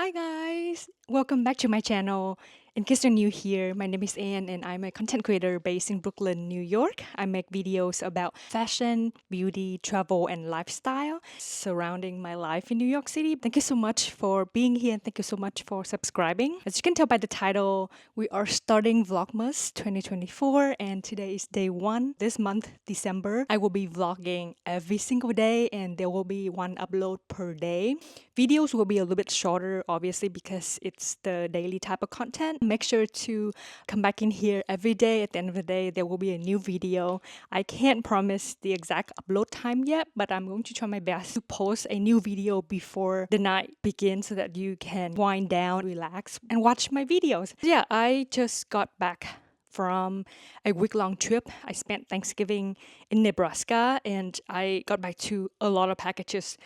Hi guys! Welcome back to my channel. In case you're new here, my name is Anne and I'm a content creator based in Brooklyn, New York. I make videos about fashion, beauty, travel, and lifestyle surrounding my life in New York City. Thank you so much for being here and thank you so much for subscribing. As you can tell by the title, we are starting Vlogmas 2024 and today is day 1. This month, December, I will be vlogging every single day and there will be one upload per day. Videos will be a little bit shorter, obviously, because it's the daily type of content. Make sure to come back in here every day. At the end of the day, there will be a new video. I can't promise the exact upload time yet, but I'm going to try my best to post a new video before the night begins so that you can wind down, relax, and watch my videos. Yeah, I just got back from a week-long trip. I spent Thanksgiving in Nebraska and I got back to a lot of packages.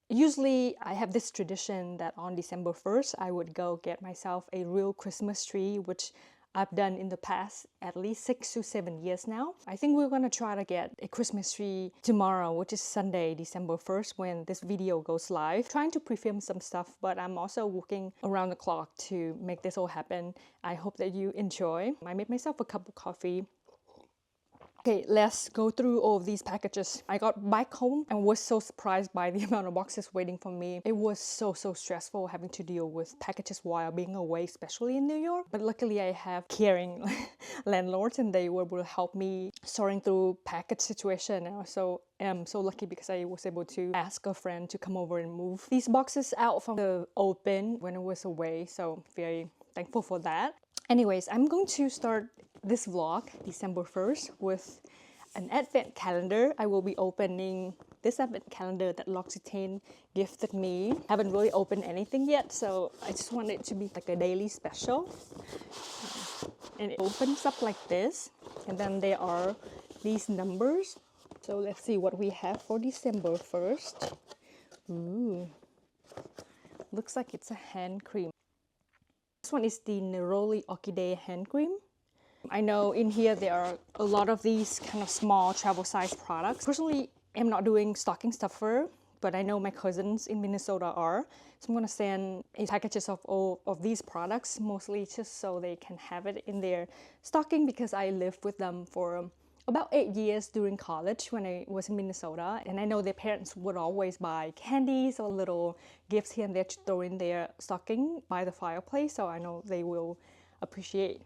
Usually, I have this tradition that on December 1st, I would go get myself a real Christmas tree, which I've done in the past at least 6 to 7 years now. I think we're gonna try to get a Christmas tree tomorrow, which is Sunday, December 1st, when this video goes live. Trying to pre-film some stuff, but I'm also working around the clock to make this all happen. I hope that you enjoy. I made myself a cup of coffee. Okay, let's go through all of these packages. I got back home and was so surprised by the amount of boxes waiting for me. It was so stressful having to deal with packages while being away, especially in New York. But luckily I have caring landlords and they were able to help me sorting through package situation. And also am so lucky because I was able to ask a friend to come over and move these boxes out from the old bin when I was away. So very thankful for that. Anyways, I'm going to start this vlog, December 1st, with an advent calendar. I will be opening this advent calendar that L'Occitane gifted me. Haven't really opened anything yet, so I just want it to be like a daily special. And it opens up like this, and then there are these numbers. So let's see what we have for December 1st. Ooh, looks like it's a hand cream. This one is the Neroli Orchidea hand cream. I know in here there are a lot of these kind of small travel size products. Personally, I'm not doing stocking stuffer, but I know my cousins in Minnesota are. So I'm gonna send packages of all of these products, mostly just so they can have it in their stocking because I lived with them for about 8 years during college when I was in Minnesota, and I know their parents would always buy candies or little gifts here and there to throw in their stocking by the fireplace, so I know they will appreciate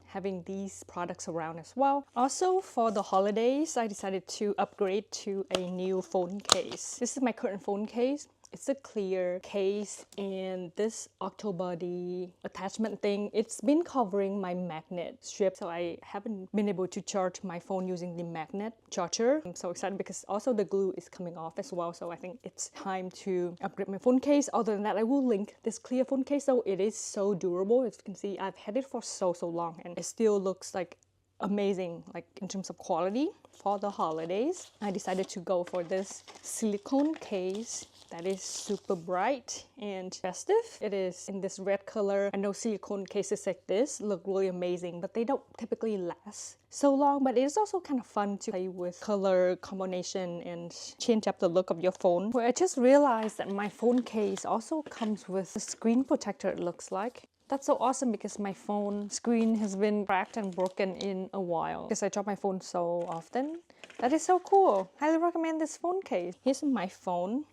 having these products around as well. Also, for the holidays, I decided to upgrade to a new phone case. This is my current phone case. It's a clear case and this Octobody attachment thing, it's been covering my magnet strip, so I haven't been able to charge my phone using the magnet charger. I'm so excited because also the glue is coming off as well, so I think it's time to upgrade my phone case. Other than that, I will link this clear phone case, so it is so durable. As you can see, I've had it for so long and it still looks like amazing, like in terms of quality. For the holidays, I decided to go for this silicone case that is super bright and festive. It is in this red color. I know silicone cases like this look really amazing, but they don't typically last so long. But it is also kind of fun to play with color combination and change up the look of your phone. Well, I just realized that my phone case also comes with a screen protector, it looks like. That's so awesome because my phone screen has been cracked and broken in a while because I drop my phone so often. That is so cool. Highly recommend this phone case. Here's my phone.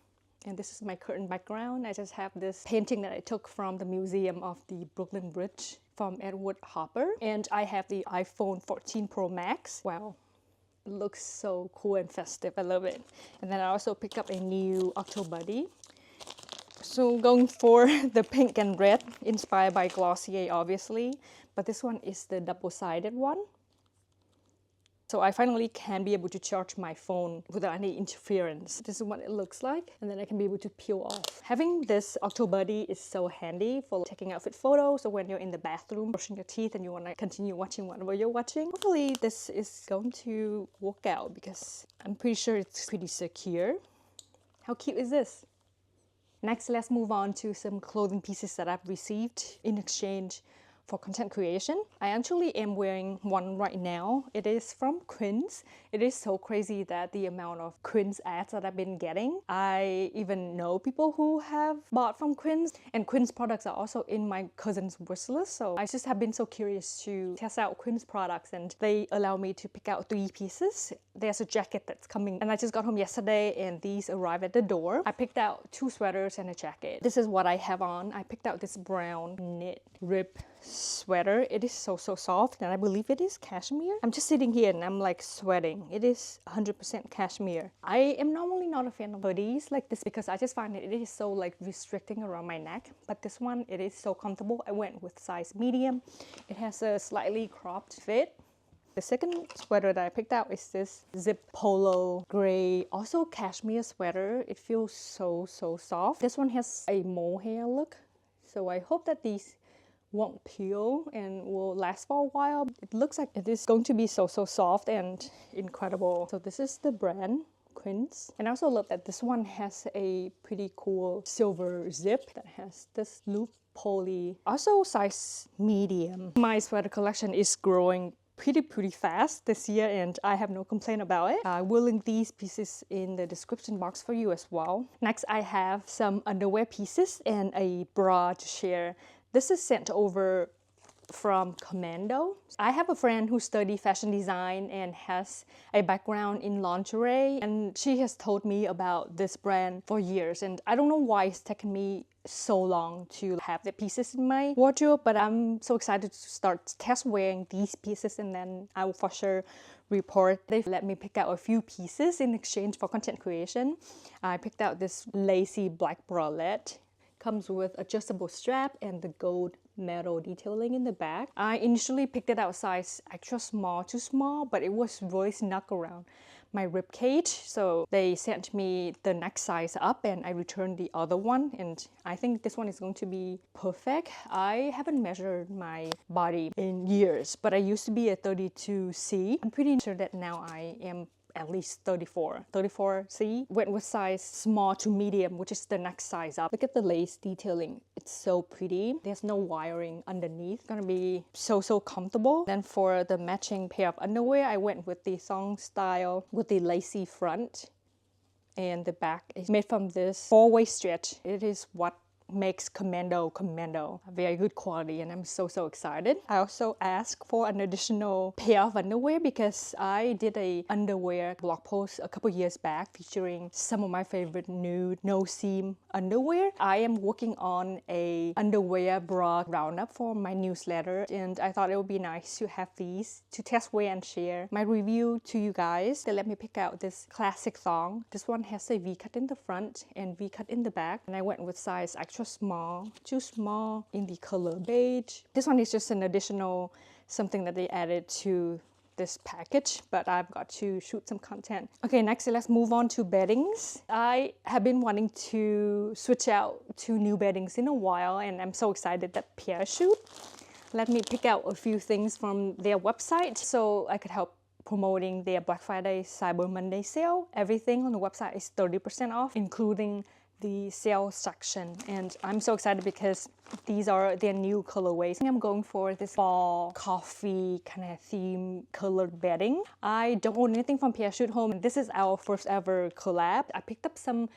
And this is my curtain background. I just have this painting that I took from the Museum of the Brooklyn Bridge from Edward Hopper. And I have the iPhone 14 Pro Max. Wow, it looks so cool and festive. I love it. And then I also picked up a new Octobody. So going for the pink and red, inspired by Glossier obviously. But this one is the double-sided one. So I finally can be able to charge my phone without any interference. This is what it looks like, and then I can be able to peel off. Having this Octobody is so handy for taking outfit photos or when you're in the bathroom brushing your teeth and you want to continue watching whatever you're watching. Hopefully this is going to work out because I'm pretty sure it's pretty secure. How cute is this? Next, let's move on to some clothing pieces that I've received in exchange for content creation. I actually am wearing one right now. It is from Quince. It is so crazy that the amount of Quince ads that I've been getting. I even know people who have bought from Quince, and Quince products are also in my cousin's wish list. So I just have been so curious to test out Quince products, and they allow me to pick out 3 pieces. There's a jacket that's coming, and I just got home yesterday, and these arrived at the door. I picked out 2 sweaters and a jacket. This is what I have on. I picked out this brown knit rib sweater. It is so soft, and I believe it is cashmere. I'm just sitting here and I'm like sweating. It is 100% cashmere. I am normally not a fan of hoodies like this because I just find it is so like restricting around my neck, but this one, it is so comfortable. I went with size medium. It has a slightly cropped fit. The second sweater that I picked out is this zip polo gray, also cashmere sweater. It feels so soft. This one has a mohair look, so I hope that these won't peel and will last for a while. It looks like it is going to be so soft and incredible. So this is the brand Quince, and I also love that this one has a pretty cool silver zip that has this loop poly, also size medium. My sweater collection is growing pretty fast this year, and I have no complaint about it. I will link these pieces in the description box for you as well. Next, I have some underwear pieces and a bra to share. This is sent over from Commando. I have a friend who studied fashion design and has a background in lingerie, and she has told me about this brand for years, and I don't know why it's taken me so long to have the pieces in my wardrobe, but I'm so excited to start test wearing these pieces, and then I will for sure report. They let me pick out a few pieces in exchange for content creation. I picked out this lacy black bralette. Comes with adjustable strap and the gold metal detailing in the back. I initially picked it out size extra small to small, but it was really snug around my rib cage, so they sent me the next size up and I returned the other one, and I think this one is going to be perfect. I haven't measured my body in years, but I used to be a 32C. I'm pretty sure that now I am at least 34C. Went with size small to medium, which is the next size up. Look at the lace detailing. It's so pretty. There's no wiring underneath. It's gonna be so comfortable. Then for the matching pair of underwear, I went with the thong style with the lacy front, and the back is made from this 4-way stretch. It is what makes Commando. Very good quality, and I'm so excited. I also asked for an additional pair of underwear because I did a underwear blog post a couple years back featuring some of my favorite nude no seam underwear. I am working on a underwear bra roundup for my newsletter, and I thought it would be nice to have these to test wear and share my review to you guys. They let me pick out this classic thong. This one has a V-cut in the front and V-cut in the back, and I went with size extra small, too small in the color beige. This one is just an additional something that they added to this package, but I've got to shoot some content. Okay, next let's move on to beddings. I have been wanting to switch out to new beddings in a while, and I'm so excited that Parachute let me pick out a few things from their website so I could help promoting their Black Friday Cyber Monday sale. Everything on the website is 30% off, including the sale section, and I'm so excited because these are their new colorways. I'm going for this fall coffee kind of theme colored bedding. I don't own anything from Parachute Home, and this is our first ever collab. I picked up some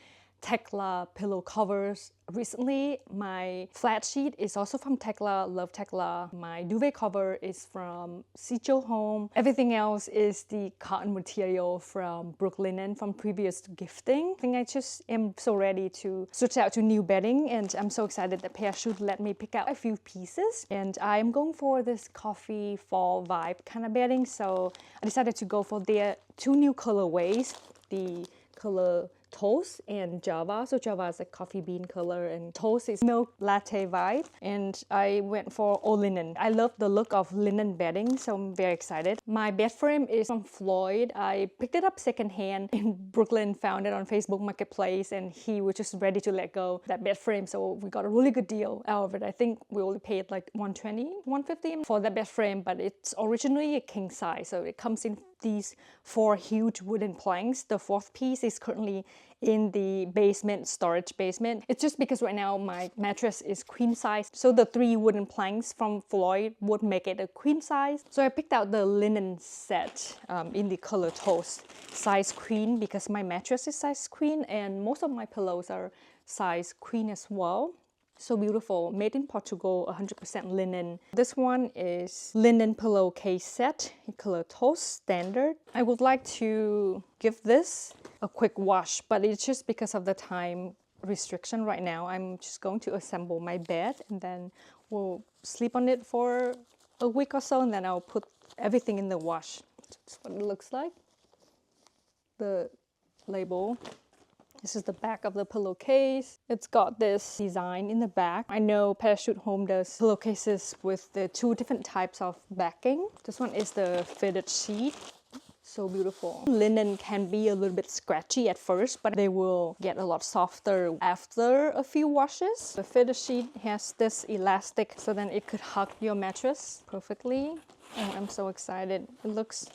Tekla pillow covers recently. My flat sheet is also from Tekla, love Tekla. My duvet cover is from Sicho Home. Everything else is the cotton material from Brooklinen from previous gifting. I think I just am so ready to switch out to new bedding, and I'm so excited that Parachute let me pick out a few pieces. And I'm going for this coffee fall vibe kind of bedding, so I decided to go for their 2 new colorways, the color Toast and Java. So Java is a coffee bean color and Toast is milk latte vibe. And I went for all linen. I love the look of linen bedding, so I'm very excited. My bed frame is from Floyd. I picked it up secondhand in Brooklyn, found it on Facebook Marketplace, and he was just ready to let go that bed frame. So we got a really good deal out of it. I think we only paid like $120, $150 for that bed frame, but it's originally a king size. So it comes in these 4 huge wooden planks. The 4th piece is currently in the basement, storage basement. It's just because right now my mattress is queen size, so the 3 wooden planks from Floyd would make it a queen size. So I picked out the linen set in the color toast, size queen, because my mattress is size queen and most of my pillows are size queen as well. So beautiful, made in Portugal, 100% linen. This one is linen pillowcase set in color toast standard. I would like to give this a quick wash, but it's just because of the time restriction right now. I'm just going to assemble my bed and then we'll sleep on it for a week or so, and then I'll put everything in the wash. That's what it looks like. The label. This is the back of the pillowcase. It's got this design in the back. I know Parachute Home does pillowcases with the 2 different types of backing. This one is the fitted sheet. So beautiful. Linen can be a little bit scratchy at first, but they will get a lot softer after a few washes. The fitted sheet has this elastic, so then it could hug your mattress perfectly. Oh, I'm so excited. It looks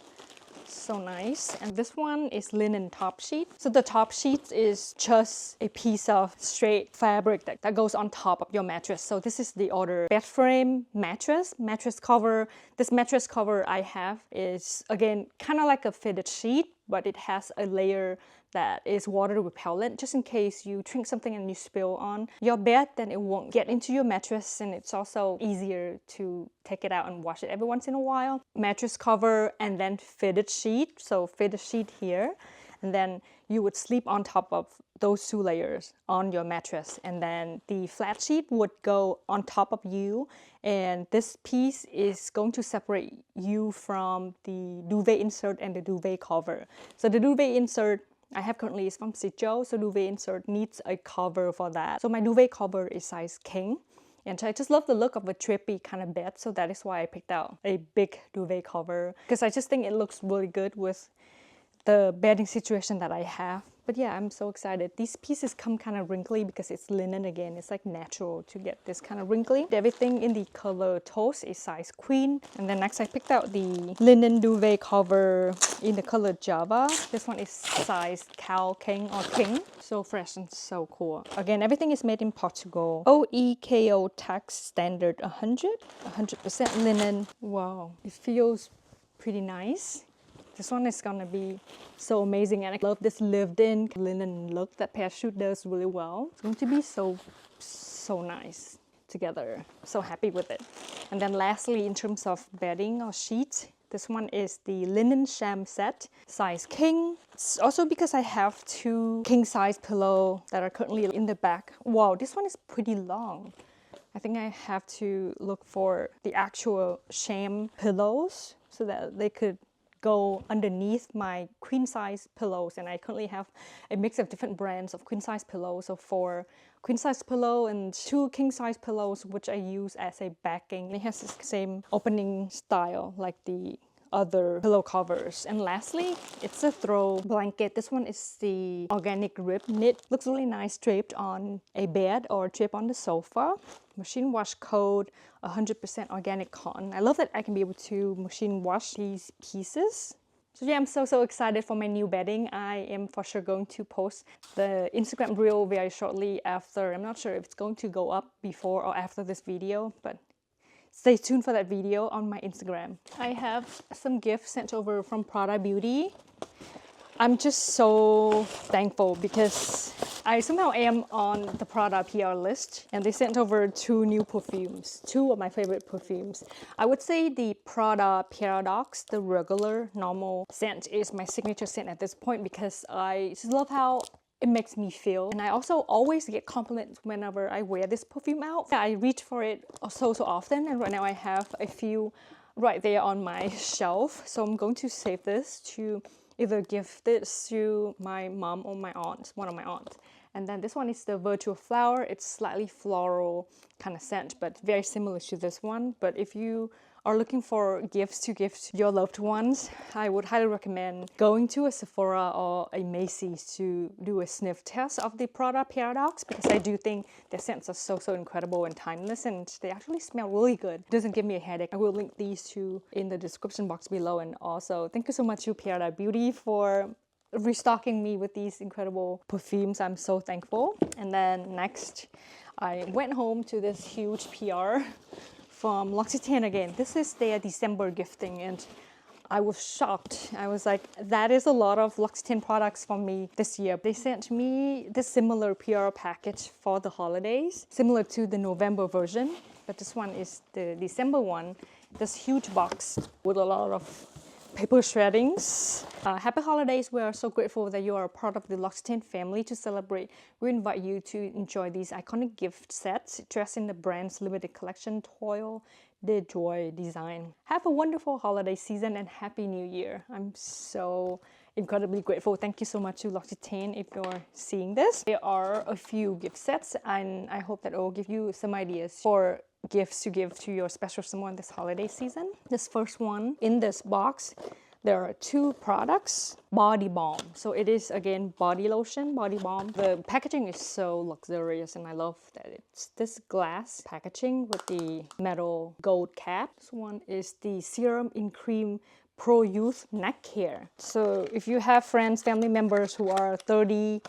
so nice. And this one is linen top sheet. So the top sheet is just a piece of straight fabric that goes on top of your mattress. So this is the other bed frame mattress cover. This mattress cover I have is again kind of like a fitted sheet, but it has a layer that is water repellent, just in case you drink something and you spill on your bed, then it won't get into your mattress, and it's also easier to take it out and wash it every once in a while. Mattress cover and then fitted sheet. So fitted sheet here, and then you would sleep on top of those 2 layers on your mattress, and then the flat sheet would go on top of you, and this piece is going to separate you from the duvet insert and the duvet cover. So the duvet insert I have currently is from Trieu, so duvet insert needs a cover for that. So my duvet cover is size king, and I just love the look of a trippy kind of bed, so that is why I picked out a big duvet cover, because I just think it looks really good with the bedding situation that I have. But yeah, I'm so excited. These pieces come kind of wrinkly because it's linen again. It's like natural to get this kind of wrinkly. Everything in the color toast is size queen. And then next I picked out the linen duvet cover in the color Java. This one is size cow king or king. So fresh and so cool. Again, everything is made in Portugal. OEKO tax standard 100% linen. Wow, it feels pretty nice. This one is gonna be so amazing, and I love this lived-in linen look that Parachute does really well. It's going to be so nice together. So happy with it. And then lastly, in terms of bedding or sheets, this one is the linen sham set, size king. It's also because I have 2 king-size pillows that are currently in the back. Wow, this one is pretty long. I think I have to look for the actual sham pillows so that they could go underneath my queen size pillows, and I currently have a mix of different brands of queen size pillows, so 4 queen size pillow and 2 king size pillows, which I use as a backing. It has the same opening style like the other pillow covers. And lastly, it's a throw blanket. This one is the organic rib knit. Looks really nice draped on a bed or draped on the sofa. Machine wash code, 100% organic cotton. I love that I can be able to machine wash these pieces. So yeah, I'm so excited for my new bedding. I am for sure going to post the Instagram reel very shortly after. I'm not sure if it's going to go up before or after this video, but stay tuned for that video on my Instagram. I have some gifts sent over from Prada Beauty. I'm just so thankful because I somehow am on the Prada PR list, and they sent over 2 new perfumes, 2 of my favorite perfumes. I would say the Prada Paradoxe, the regular normal scent, is my signature scent at this point because I just love how it makes me feel. And I also always get compliments whenever I wear this perfume out. I reach for it so often, and right now I have a few right there on my shelf. So I'm going to save this to either give this to my mom or my aunt, one of my aunts. And then this one is the Virtual Flower. It's slightly floral kind of scent, but very similar to this one. But if you are looking for gifts to gift your loved ones, I would highly recommend going to a Sephora or a Macy's to do a sniff test of the Prada Paradoxe, because I do think their scents are so incredible and timeless, and they actually smell really good. It doesn't give me a headache. I will link these 2 in the description box below. And also, thank you so much to Prada Beauty for restocking me with these incredible perfumes. I'm so thankful. And then next, I went home to this huge PR from L'Occitane again. This is their December gifting, and I was shocked. I was like, that is a lot of L'Occitane products for me this year. They sent me this similar PR package for the holidays, similar to the November version, but this one is the December one. This huge box with a lot of paper shreddings. Happy holidays. We are so grateful that you are a part of the L'Occitane family. To celebrate, we invite you to enjoy these iconic gift sets dressed in the brand's limited collection Toile de Joie design. Have a wonderful holiday season and Happy New Year. I'm so incredibly grateful. Thank you so much to L'Occitane if you're seeing this. There are a few gift sets, and I hope that it will give you some ideas for gifts to give to your special someone this holiday season. This first one, in this box, there are 2 products. Body balm. So it is again body lotion, body balm. The packaging is so luxurious, and I love that it's this glass packaging with the metal gold cap. This one is the Serum in Cream Pro Youth Neck Care. So if you have friends, family members who are 30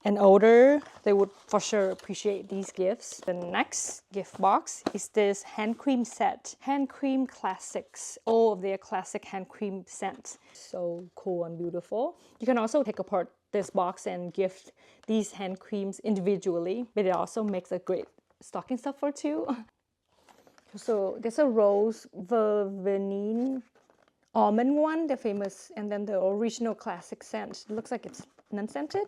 and older, they would for sure appreciate these gifts. The next gift box is this hand cream set. Hand cream classics. All of their classic hand cream scents. So cool and beautiful. You can also take apart this box and gift these hand creams individually, but it also makes a great stocking stuffer too. So there's a rose verveine almond one, the famous, and then the original classic scent. It looks like it's non-scented.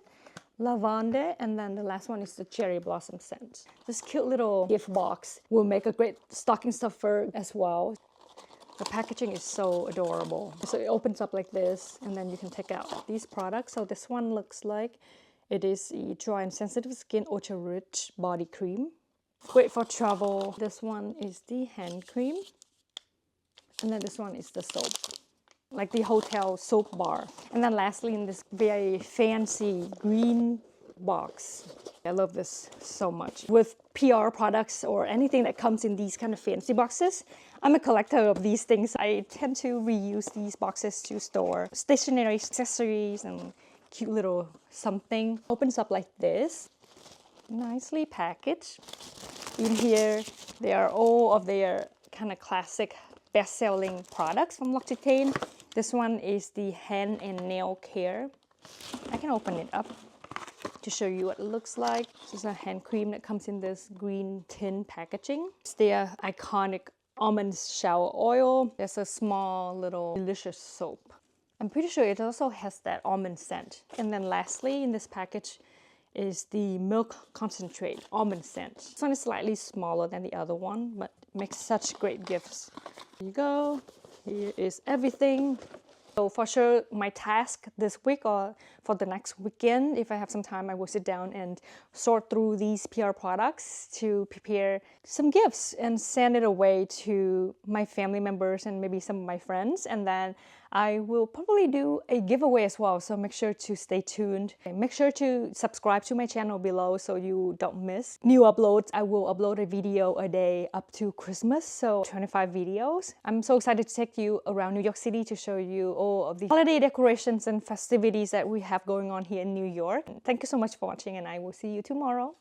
Lavande, and then the last one is the cherry blossom scent. This cute little gift box will make a great stocking stuffer as well. The packaging is so adorable. So it opens up like this, and then you can take out these products. So this one looks like it is the Dry and Sensitive Skin Ultra Rich Body Cream. Great for travel. This one is the hand cream, and then this one is the soap, like the hotel soap bar. And then lastly, in this very fancy green box. I love this so much. With PR products or anything that comes in these kind of fancy boxes, I'm a collector of these things. I tend to reuse these boxes to store stationery, accessories, and cute little something. Opens up like this. Nicely packaged. In here, there are all of their kind of classic best-selling products from L'Occitane. This one is the hand and nail care. I can open it up to show you what it looks like. This is a hand cream that comes in this green tin packaging. It's their iconic almond shower oil. There's a small little delicious soap. I'm pretty sure it also has that almond scent. And then lastly, in this package is the milk concentrate almond scent. This one is slightly smaller than the other one, but makes such great gifts. Here you go. Here is everything. So for sure, my task this week or for the next weekend, if I have some time, I will sit down and sort through these PR products to prepare some gifts and send it away to my family members and maybe some of my friends. And then I will probably do a giveaway as well, so make sure to stay tuned. And make sure to subscribe to my channel below so you don't miss new uploads. I will upload a video a day up to Christmas, so 25 videos. I'm so excited to take you around New York City to show you all of the holiday decorations and festivities that we have going on here in New York. Thank you so much for watching, and I will see you tomorrow.